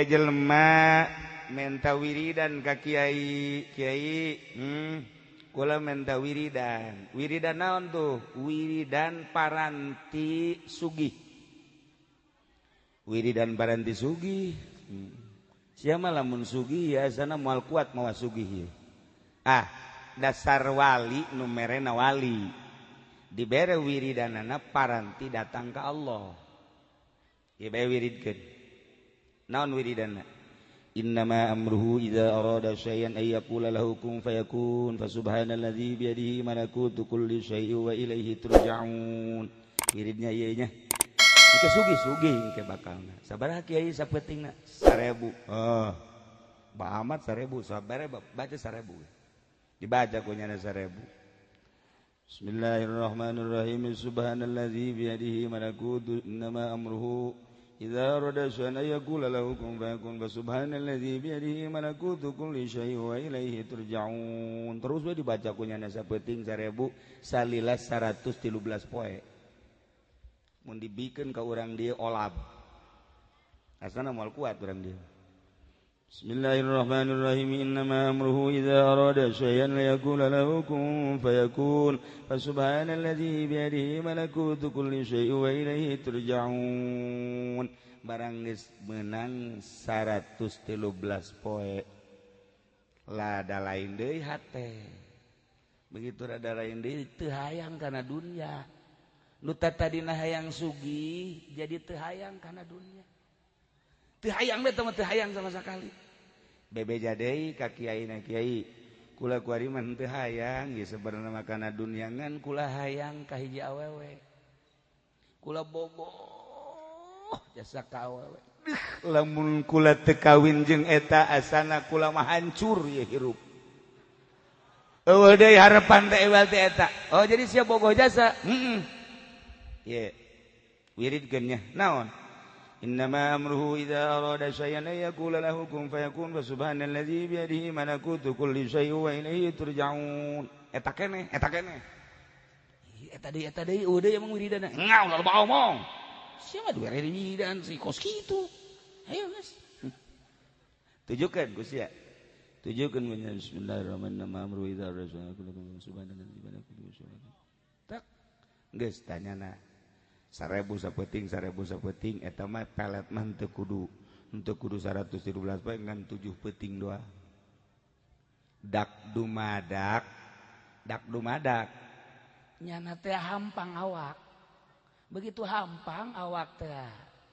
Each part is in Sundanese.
jelma menta wiridan ka kiai kula menta wiridan naon tuh wiridan paranti sugih siapa lamun sugih ya sana moal kuat mawa sugih dasar wali numerena wali dibere wiridanana paranti datang ke Allah ya bae wiridkeun naon wiridana innama amruhu idza arada syai'an ay yaqula lahu kun fayakun fasubhanalladzi bi yadihi malakutu kulli syai'in wa ilaihi turja'un wiridnya ieu nya engke sugih engke bakalna sabaraha kiai sapetingna 1000 Ba Ahmad 1000 sabare baca 1000 dibaca ku nyana 1000 Bismillahirrahmanirrahim subhanalladzi bi yadihi malakutu innama amruhu idza arada syai'an yaqula lahu kun fayakun subhanalladzi bi yadihi malakutu kulli syai'in wa ilaihi turja'un terus we dibaca ku nyana sapeting 1000 salila 113 poe mun dibikeun ka urang dieu olab asana moal kuat urang dieu Bismillahirrahmanirrahim innama amruhu idza arada syai'an yaqula lahu kun fayakun fasubhanalladzi bi yadihi malakutu kulli syai'in wa ilaihi turja'un barang geus meunang 113 poe lada lain deui hate begitu rada lain deui teu hayang kana dunya nu tadina hayang sugih jadi teu hayang kana dunya teu hayang teh teu hayang sama sakali bebeja deui ka kiaina kiai kula kuari mah teu hayang ge sabarna makana dunya ngan kula hayang ka hiji awewe kula bogoh jasa ka awewe lamun kula teu kawin jeung eta asana kula mah hancur ye hirup eueuh deui harepan teh ewal teh eta oh jadi sia bogoh jasa ye wiridkeun nya naon innama amruhu idza arada syai'an yaqula lahu kun fayakun subhanalladzi bi yadihi malakutu kulli syai'in wa ilaihi turja'un eta keneh eta deui udah emang wiridana ngau loba omong sia mah dibere wiridan si kos kitu ayo geus tujukeun ku sia tujukeun bismillahirrahmanirrahim amruhu idza arada syai'an yaqula lahu subhanalladzi bi yadihi malakutu syai'in tak geus tanyana 1000 sapeting eta mah pelet mah teu kudu 113 poe ngan 7 peuting doang dak dumadak nyana teh hampang awak begitu hampang awak teh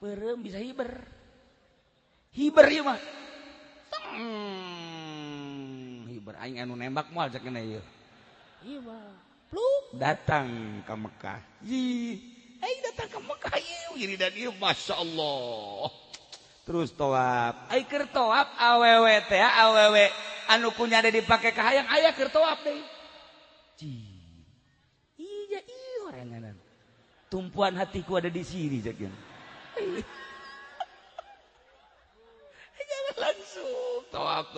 peureum bisa hiber ieu mah hiber aing anu nembak moal cek kena ieu ieu mah pluk datang ka Mekah aing datang ke Mekah wiridan ieu masyaallah terus tawaf aing keur tawaf awewe teh awewe anu kunyana dipake ka hayang aya keur tawaf deui ieu oranganan tumpuan hatiku ada di sini cekeun jangan langsung tawaf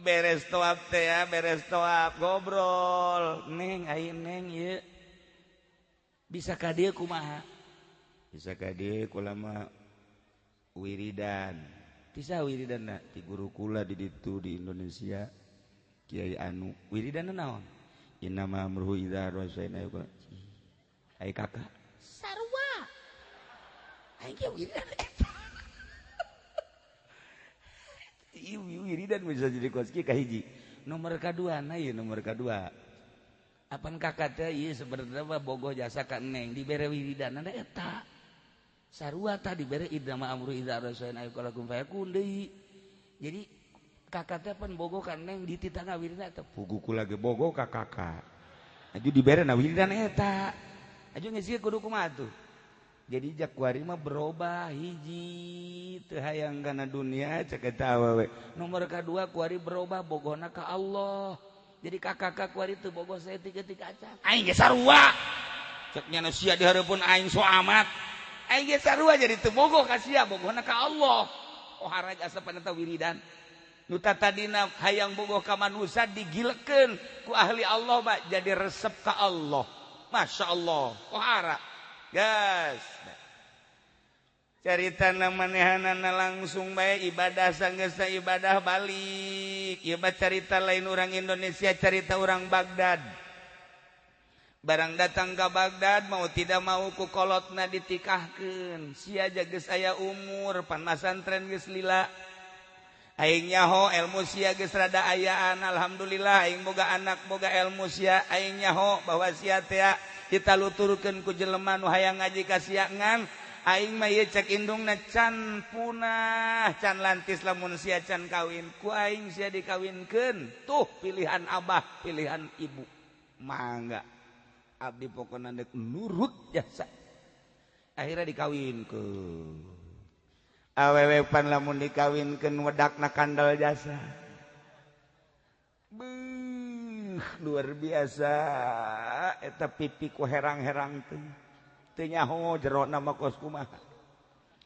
beres tawaf teh beres tawaf ngobrol neng aing neng ieu bisa ka dieu kumaha bisa ka dieu kula mah wiridan tisa wiridanna ti guru kula di ditu di Indonesia Kiai Anu wiridanna naon innama amruhu idza arada syai'an yaqula ai kakak sarua aing ge wiridan eta ieu wiridan bisa jadi koski ka hiji nomor kadua na ieu nomor kadua apan kakak teh ieu sebenarnya mah bogoh jasa ka neng dibere wiridanna eta sarua tah dibere idama amru idza arada syai'an yaqula kun fayakun deui jadi kakak teh pan bogoh ka neng dititangna wiridanna eta pugu kula ge bogoh ka kakak aju dibere na wiridan eta aju geus ieu kudu kumaha tuh jadi jak kuari mah berubah hiji teu hayang kana dunia cek eta awewe nomor kadua kuari berubah bogohna ka Allah jadi kakak kuari teu bogoh saeutik-eutik acan aing ge sarua cek nya sia di hareupeun aing so amat aing ge sarua jadi teu bogoh ka sia bogohna ka Allah oh haraj asapan eta wiridan nu tadina hayang bogoh ka manusia digilekeun ku ahli Allah Pak jadi resep ka Allah masyaallah oh hara guys carita manehanana langsung bae ibadah sanggesa ibadah balik ieu mah carita lain orang Indonesia carita orang Baghdad barang datang ke Baghdad mau tidak mau ku kolotna ditikahkeun sia aja geus aya umur pan masantren geus lila aing nyaho ilmu sia geus rada ayaan alhamdulillah aing boga anak boga ilmu sia aing nyaho bahwa sia teh kita luturkeun ku jelema nu hayang ngaji kasiangan aing mah ieu cek indungna can punah can lantis lamun sia can kawin ku aing sia dikawinkeun tuh pilihan abah pilihan ibu mangga abdi pokona deuk nurut jasa akhirnya dikawinkeun awewe pan lamun dikawinkeun wedakna kandal jasa beuh luar biasa eta pipi ku herang-herang teu nyaho jerona mah kos kumaha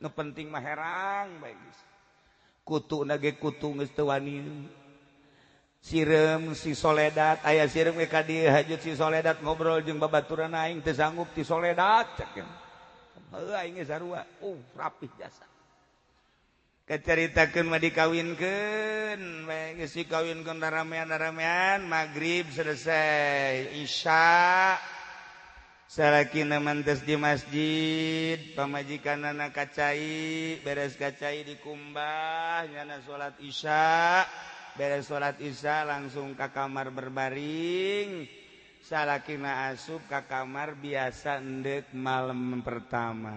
nu penting mah herang bae geus kutuna ge kutu geus teu wani sirem si Soledad aya sirem ge ka dieu hajut si Soledad ngobrol jeung babaturan aing teu sanggup ti Soledad cek heuh aing ge sarua rapih jasa kacaritakeun mah dikawinkeun bae geus dikawinkeun ramean magrib selesai isya salakina mantes di masjid pamajikanana kacai beres kacai dikumbah nyana salat isya beres salat isya langsung ke kamar berbaring salakina asup ke kamar biasa endek malam pertama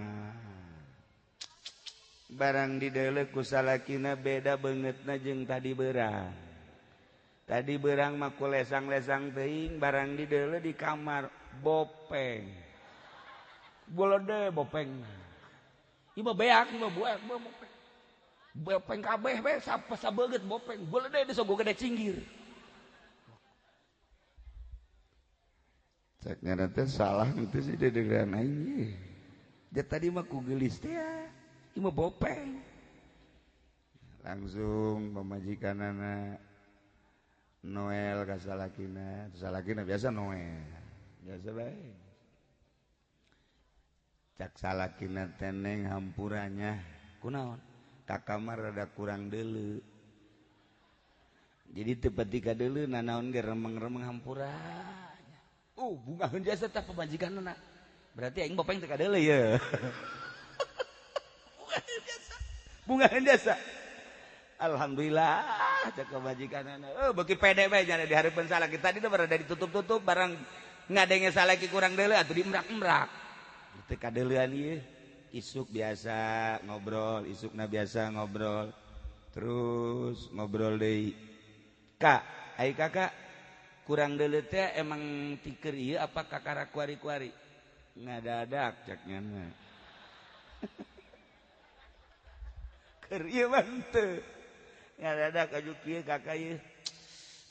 barang dideuleu ku salakina beda beungeutna jeung tadi berang mah ku lesang-lesang teuing barang dideuleu di kamar bopeng bolode bopeng ieu mah beak mah buak bopeng bopeng kabeh we sabeget bopeng bolode disogo gede cinggir cek ngaran teh salah itu sih dedegan aing ge tadi mah ku geulis teh ieu mah bopeng langsung pamajikanana Noel ka salakina biasa Noel biasa baik cak salakina teneng hampuranya kunaon ka kamar rada kurang deuleu jadi teu pati ka deuleu nanaon ge remeng-remeng hampuranya bungaheun jasa tah pamajikanna berarti aing bopeng teu ka deuleu ye bungaheun jasa alhamdulillah cak pamajikanna beuki pede bae nya di hareupeun salaki tadi teh berada ditutup-tutup barang ngadenge salaki kurang deuleu atuh diemrak-emrak teu kadeuleuan ieu isuk biasa ngobrol isukna biasa ngobrol terus ngobrol deui kak ai kakak kurang deuleu teh emang tikeur ieu apa kakara kuari-kuari ngadadak cak nyana keur ieu mah teu ngadadak ajuk ieu kakak ieu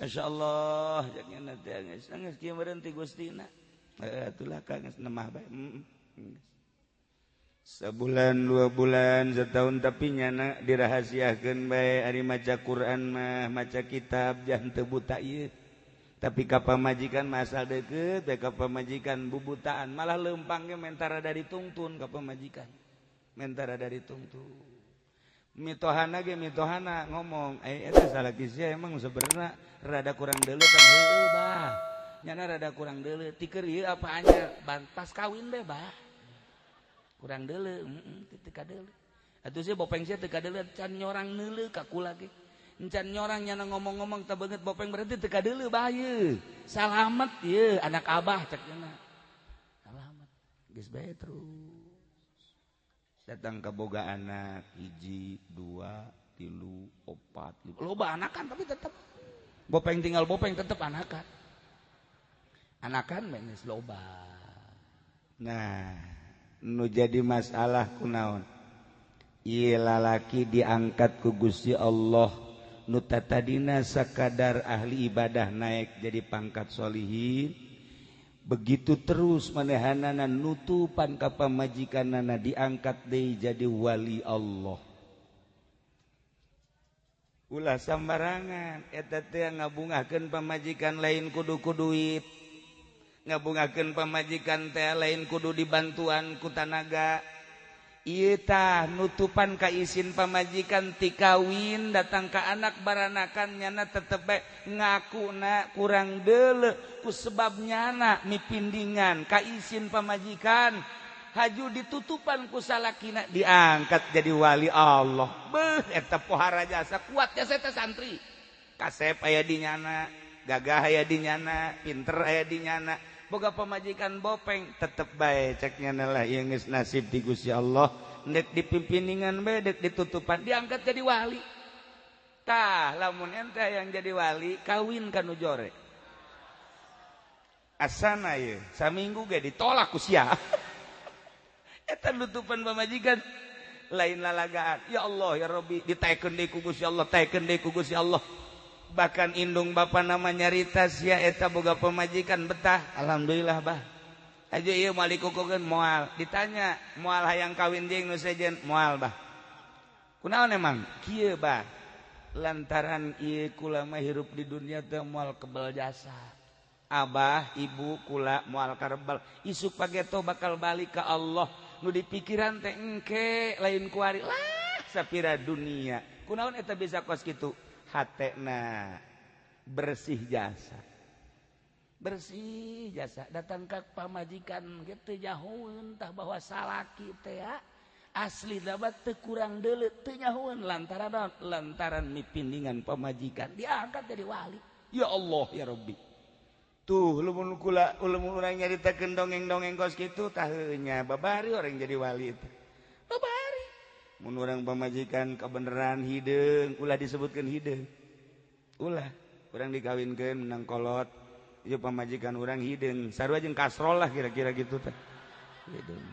masyaallah jangan nanti geus kieu meureun ti Gustina atulah ka geus nemah bae sebulan 2 bulan setahun tapi nyana dirahasiakeun bae ari maca Quran mah maca kitab jan teu buta ieu tapi ka pamajikan mah asal deukeut bae ka pamajikan bubutaan malah leumpang ge mentara dari tungtun ka pamajikan mentara dari tungtun mitohana ge mitohana ngomong eta salaki sia emang sebenarnya rada kurang deuleu kan heueuh bah nyana rada kurang deuleu tikeur ieu apa anyar pas kawin be bah kurang deuleu teu ka deuleu atuh sia bopeng sia teu ka deuleu can nyorang neuleu ka kula ge encan nyorang nyana ngomong-ngomong teu beungeut bopeng berarti teu ka deuleu bah ieu salamet ieu anak abah cek cenah salamet geus bae terus datang ke boga anak 1 2 3 4 5 loba anakan tapi tetep bopeng tinggal bopeng tetep anakan geus loba nah nu jadi masalah kunaon ieu lalaki diangkat ku Gusti Allah nu tadina sakadar ahli ibadah naik jadi pangkat sholihin begitu terus manehanana nutupan ka pamajikanana diangkat deui jadi wali Allah ulah sambarangan eta teh ngabungakeun pamajikan lain kudu ku duit ngabungakeun pamajikan teh lain kudu dibantuan ku tanaga Ieu nutupan kaisin pamajikan ti kawin datang ka anak baranakan nyana tetep bae ngakuna kurang deuleu ku sebab nyana mipindingan kaisin pamajikan haju ditutupan ku salakina diangkat jadi wali Allah. Beuh eta pohara jasa kuat jasa eta santri. Kasep aya di nyana, gagah aya di nyana, pinter aya di nyana. Boga pamajikan bopeng tetep bae cek nyana lah ieu geus nasib ti Gusti Allah. Dek dipimpiningan bae dek ditutupan diangkat jadi wali. Tah lamun ente yang jadi wali kawin kanu jore. Asana ye saminggu ge ditolak ku sia. Eta nutupan pamajikan lain lalagaan. Ya Allah ya Rabbi ditaekeun deui ku Gusti Allah, taekeun deui ku Gusti Allah. Bahkan indung bapa nama nyarita sia eta boga pamajikan betah. Alhamdulillah bah. Aja ieu moal dikukukeun moal. Ditanya moal hayang kawin jeung nu sejen moal bah. Kunaon emang? Kieu bah. Lantaran ieu kula mah hirup di dunia teh moal kebal jasa. Abah, ibu kula moal karebal. Isuk pageto bakal balik ka Allah. Nu dipikiran teh engke lain kuari lah sapira dunia. Kunaon eta bisa kos kitu? Hatena bersih jasa. Bersih jasa datang ke pamajikan gitu nyahueun tah bahwa salaki teh asli dapat teu kurang deuleu teu nyahueun lantaran mipindingan pamajikan diangkat jadi wali. Ya Allah ya Rabbi. Tuh lamun urang nyaritakeun dongeng-dongeng kos kitu tah nya babari orang jadi wali teh. Babari. Mun urang pamajikan kebenaran hideung ulah disebutkeun hideung. Ulah urang dikawinkeun menang kolot. Ieu pamajikan urang hideung sarua jeung kasrol lah kira-kira gitu teh. Hideung.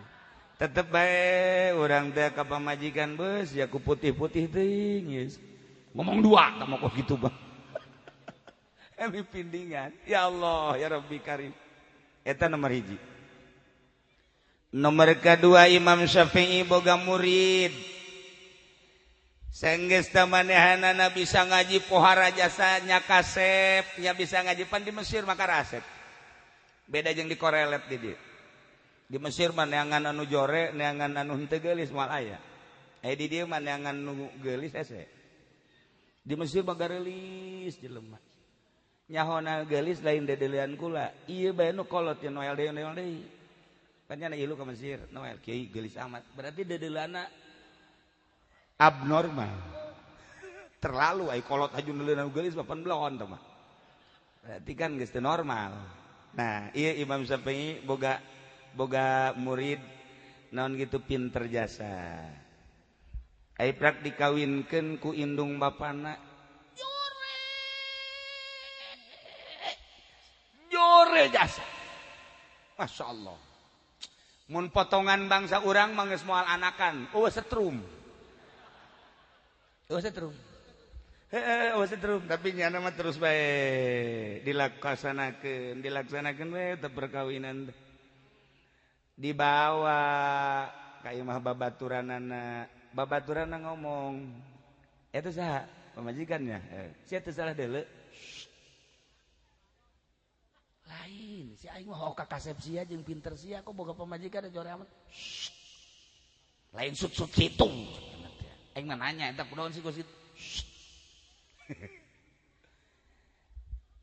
Tetep bae urang teh ka pamajikan beus ya ku putih-putih teuing geus. Ngomong dua tah mah kok kitu Bang. Emi pindingan. Ya Allah ya Rabbi Karim. Eta nomor hiji. Nomor kedua Imam Syafi'i boga murid. Senggeus tamanehanana bisa ngaji pohara jasa nya kasep, nya bisa ngaji pan di Mesir maka rasep. Beda jeung di korelet di dieu. Di Mesir mah neangan anu jore, neangan anu henteu geulis moal aya. Di dieu mah neangan nu geulis ese. Di Mesir mah gareulis jelema. Nyahona geulis lain dedeulean kula. Ieu bae nu kolot ya Noel deui. Kan nya ilu ka Mesir, Noel kieu geulis amat. Berarti dedeuleana abnormal. Terlalu ai kolot aju neuleun geulis papan blon tah mah. Berarti kan geus teu normal. Nah, ieu Imam Syafi'i boga murid naon gitu pinter jasa. Ai prak dikawinkeun ku indung bapana. Jore jasa. Masya Allah. Mun potongan bangsa urang mah geus moal anakan. Setrum. Setrum. Setrum. Tapi nyana mah terus bae dilaksanakeun we teh perkawinan. Dibawa ka imah babaturanna ngomong. Eta saha? Pamajikannya. Sia teu salah deuleu. Lain, si aing mah hoka kasep sia jeung pinter sia kok boga pamajikan jore amat. Lain sut-sut kitu. Aing mah nanya eta kunaon sih kos kitu.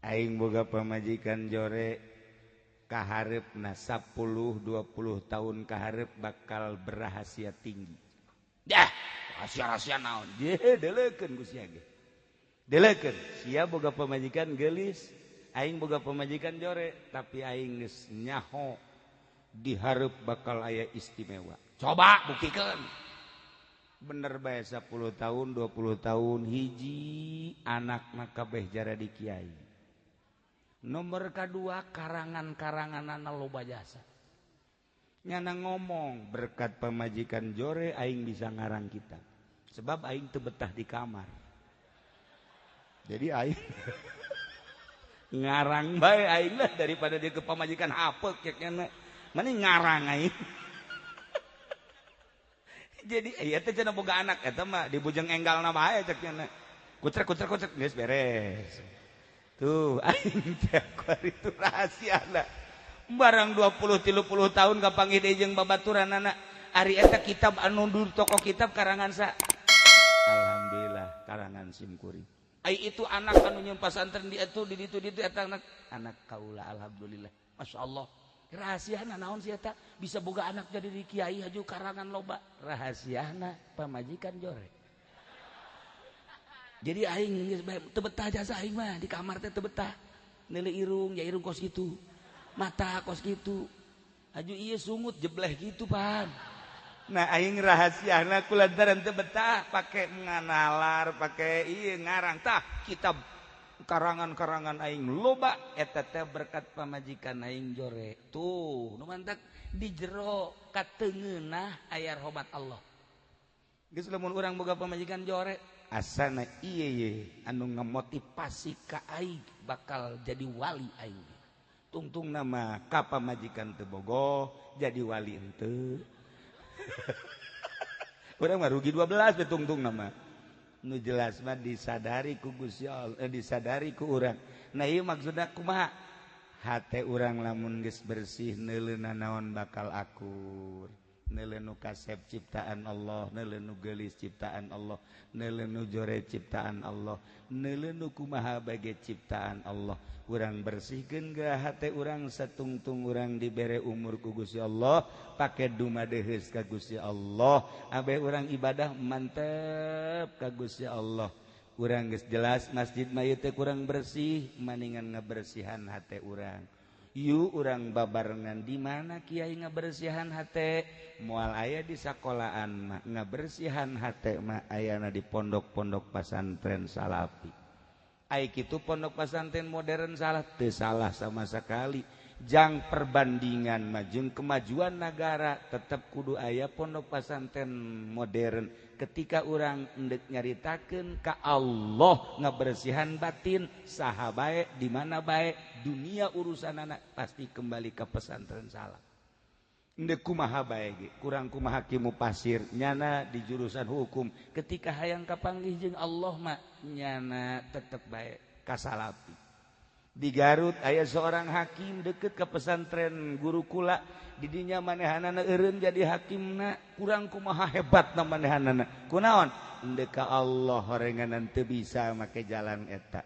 Aing boga pamajikan jore kahareupna 10-20 tahun kahareup bakal berahasia tinggi. Dah, rahasia-rahasia naon? Deuleukeun ku sia ge. Deuleukeun, sia boga pamajikan geulis. Aing boga pamajikan jore tapi aing geus nyaho dihareup bakal aya istimewa. Coba buktikeun. Bener bae 10 tahun 20 tahun hiji anakna kabeh jara di kiai. Nomor kedua karangan-karanganana loba jasa. Nyana ngomong berkat pamajikan jore aing bisa ngarang kitab. Sebab aing teu betah di kamar. Jadi aing ngarang bae aing lah daripada dia ke pamajikan hapeuk keknya mending ngarang aing. Jadi ieu teh cenah boga anak eta mah dibujeng enggalna bae cek nya. Kutrek geus beres. Tuh aing teh kuari itu rahasiana. Barang 20-30 tahun kapanggih deui jeung babaturanana ari eta kitab anu dur toko kitab karangan sa Alhamdulillah karangan simkuring. ai itu anak anu nyeun pasantren di itu di ditu eta anak kaula alhamdulillah masyaallah rahasiana naon sih eta bisa boga anak jadi di kiai haju karangan loba rahasiana pamajikan jore jadi aing geus teu betah jasa aing mah di kamar teh teu betah neule irung ya irung kos kitu mata kos kitu haju ieu sungut jebleh gitu pan. Nah aing rahasiana kulantaran teu betah pake nganalar pake ieu ngarang tah kitab karangan-karangan aing loba eta teh berkat pamajikan aing jore tuh nu mantak di jero kateungeunah aya rahmat Allah geus lamun urang boga pamajikan jore asana ieu ye anu ngamotivasi ka aing bakal jadi wali aing tungtung nama ka pamajikan teu bogoh jadi wali henteu. Urang mah rugi 12 betungtung nama nu jelas mah disadari ku Gusti Allah disadari ku urang nah ieu maksudna kumaha hate urang lamun geus bersih neuleuna naon bakal akur neuleun nu kasep ciptaan Allah neuleun nu geulis ciptaan Allah neuleun nu jore ciptaan Allah neuleun nu kumaha bage ciptaan Allah urang bersihkeun ge hate urang satungtung urang dibere umur ku Gusti Allah pake dumadeheus ka Gusti Allah abe urang ibadah mantep ka Gusti Allah urang geus jelas masjid mah ieu teh kurang bersih maningan ngabersihan hate urang yu urang babarengan di mana kiai ngabersihan hate moal aya di sakolahan mah ngabersihan hate mah ayana di pondok-pondok pesantren salafi ai kitu pondok pesantren modern salah teu salah sama sekali jang perbandingan mah jeung kemajuan negara tetep kudu aya pondok pesantren modern ketika urang endek nyaritakeun ka Allah ngabersihan batin saha bae di mana bae dunia urusanana pasti kembali ke pesantren salah endek kumaha bae ge kurang kumaha kimu pasir nyana di jurusan hukum ketika hayang kapanggih jeung Allah mah nyana tetep bae kasalapi di Garut aya seorang hakim deket ke pesantren gurukula di dinya manehanana eureun jadi hakimna kurang kumaha hebatna manehanana kunaon endek ka Allah horenganan teu bisa make jalan eta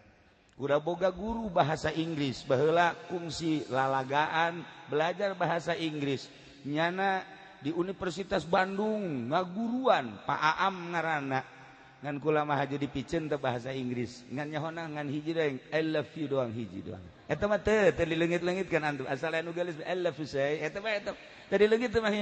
udah boga guru bahasa Inggris baheula kungsi lalagaan belajar bahasa Inggris nyana di Universitas Bandung ngaguruan Pak Aam ngaranna ngan kula mah haja dipicen teh bahasa Inggris ngan nyahona ngan hiji doang I love you doang hiji doang eta mah teu dileungit-leungitkeun antum asal anu gelis I love you say eta mah eta tadi leungit teh mah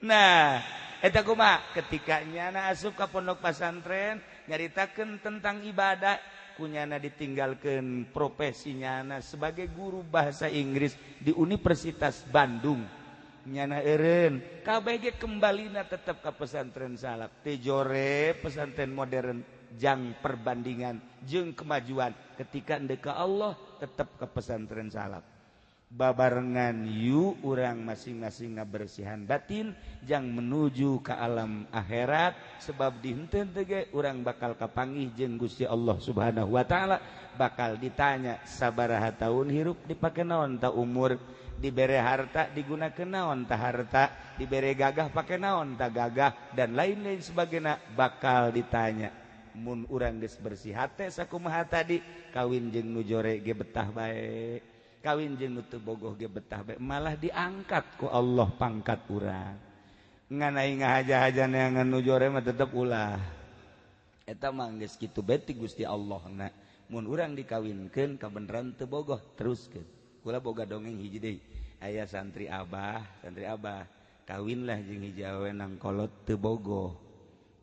nah eta kumaha ketika nyana asup ka pondok pesantren nyaritakeun tentang ibadah kunyana ditinggalkeun profesi nyana sebagai guru bahasa Inggris di Universitas Bandung nyana eureun kabeh ge kembalina tetep ka pesantren salaf teu jore pesantren modern jang perbandingan jeung kemajuan ketika endeu ka Allah tetep ka pesantren salaf babarengan yu urang masing-masing ngabersihan batin jang menuju ka alam akhirat sebab di henteu teh ge urang bakal kapanggih jeung Gusti Allah Subhanahu wa taala bakal ditanya sabaraha taun hirup dipake naon ta umur dibere harta digunakeun naon tah harta dibere gagah pake naon tah gagah dan lain-lain sebagainya bakal ditanya mun urang geus bersih hate sakumaha tadi kawin jeung nu jore ge betah bae kawin jeung nu teu bogoh ge betah bae malah diangkat ku Allah pangkat urang ngan aing ngahaja-hajana ngan nu jore mah tetep ulah eta mah geus kitu bae ti Gusti Allah na mun urang dikawinkeun kabeneran teu bogoh teruskeun kula boga dongeng hiji deui aya santri abah kawinlah jeung hiji awewe nang kolot teu bogoh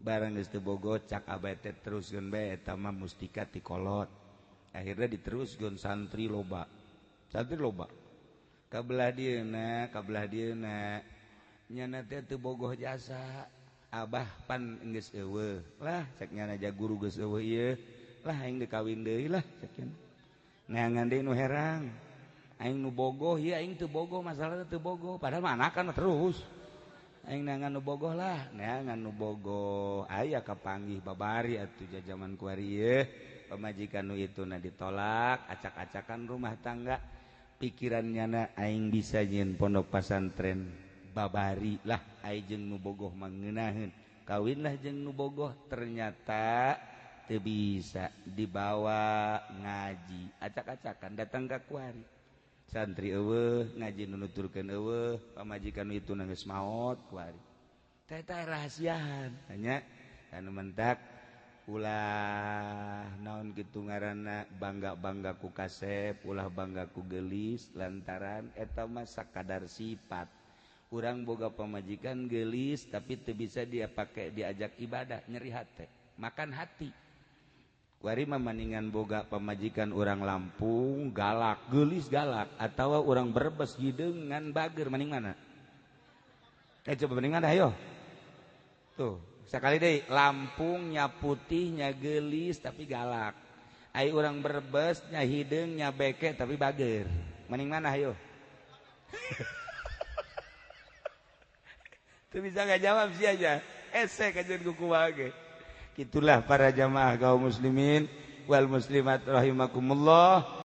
barang geus teu bogoh cak abah teh teruskeun bae eta mah mustika ti kolot akhirna diteruskeun santri loba kabelah dieuna nyana teh teu bogoh jasa abah pan geus eueuh lah cek nyana ja guru geus eueuh ieu lah aing dikawin deui lah cek nya neangan deui nu herang aing nu bogoh ieu aing teu bogoh masalahna teu bogoh padahal mah anakan terus aing neangan nu bogoh lah neangan nu bogoh aya kapanggih babari atuh jajaman kuari ieu pamajikan nu ituna ditolak acak-acakan rumah tangga pikirannya na aing bisa nyeun pondok pesantren babari lah ai jeung nu bogoh manggeunaheun kawinlah jeung nu bogoh ternyata teu bisa dibawa ngaji acak-acakan datang ka kuari santri eueuh ngaji nu nuturkeun eueuh pamajikan itu nangis maot kuari teh rahasiaan hanya anu mentak ulah naon kitu ngaranna bangga ku kasep ulah bangga ku geulis lantaran eta mah sakadar sifat urang boga pamajikan geulis tapi teu bisa dia pake diajak ibadah nyeri hate makan hati kuari mah maningan boga pamajikan urang Lampung galak geulis galak atawa urang Brebes hideung ngan bager maning mana coba mendingan ayo tuh sekali deh Lampung nya putih nya geulis tapi galak ai urang Brebes nya hideung nya beke tapi bager maning mana ayo tuh bisa nggak jawab sih aja esek aja kukumaha ge itulah para jamaah kaum muslimin wal muslimat rahimakumullah